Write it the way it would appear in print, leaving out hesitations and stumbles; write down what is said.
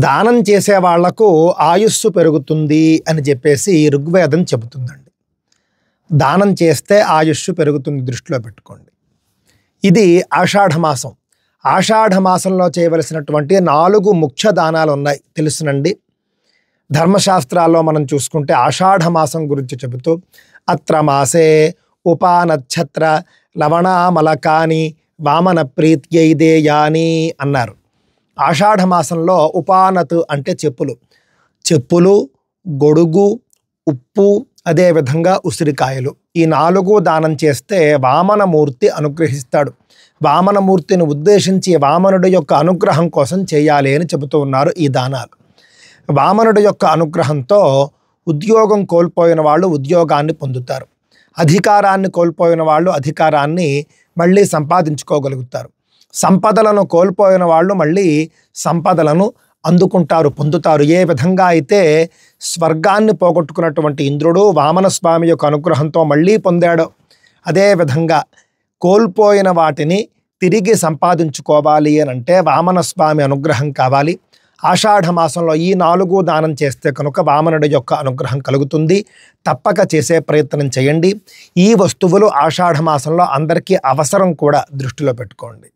దానం చేసే వాళ్లకు ఆయుస్సు పెరుగుతుంది అని చెప్పేసి ఋగ్వేదం చెబుతుందండి. దానం చేస్తే ఆయుస్సు పెరుగుతుంది, దృష్టిలో పెట్టుకోండి. ఇది ఆషాఢమాసం. ఆషాఢమాసంలో చేయవలసినటువంటి 4 ముఖ్య దానాలు ఉన్నాయి, తెలుసునండి. ధర్మశాస్త్రాల్లో మనం చూసుకుంటే ఆషాఢమాసం గురించి చెబుతూ అత్ర మాసే ఉపానక్షత్ర లవణామలకాని వామన ప్రీత్యైదేయాని అన్నారు. ఆషాఢమాసంలో ఉపానత్ అంటే చెప్పులు, గొడుగు, ఉప్పు, అదేవిధంగా ఉసిరికాయలు, ఈ 4 దానం చేస్తే వామనమూర్తి అనుగ్రహిస్తాడు. వామనమూర్తిని ఉద్దేశించి వామనుడి యొక్క అనుగ్రహం కోసం చేయాలి అని చెబుతూ ఉన్నారు ఈ దానాలు. వామనుడి యొక్క అనుగ్రహంతో ఉద్యోగం కోల్పోయిన వాళ్ళు ఉద్యోగాన్ని పొందుతారు. అధికారాన్ని కోల్పోయిన వాళ్ళు అధికారాన్ని మళ్ళీ సంపాదించుకోగలుగుతారు. సంపదలను కోల్పోయిన వాళ్ళు మళ్ళీ సంపదలను అందుకుంటారు, పొందుతారు. ఏ విధంగా అయితే స్వర్గాన్ని పోగొట్టుకున్నటువంటి ఇంద్రుడు వామన స్వామి యొక్క అనుగ్రహంతో మళ్ళీ పొందాడో, అదేవిధంగా కోల్పోయిన వాటిని తిరిగి సంపాదించుకోవాలి అని అంటే వామన స్వామి అనుగ్రహం కావాలి. ఆషాఢమాసంలో ఈ 4 దానం చేస్తే కనుక వామనుడి యొక్క అనుగ్రహం కలుగుతుంది. తప్పక చేసే ప్రయత్నం చేయండి. ఈ వస్తువులు ఆషాఢమాసంలో అందరికీ అవసరం కూడా, దృష్టిలో పెట్టుకోండి.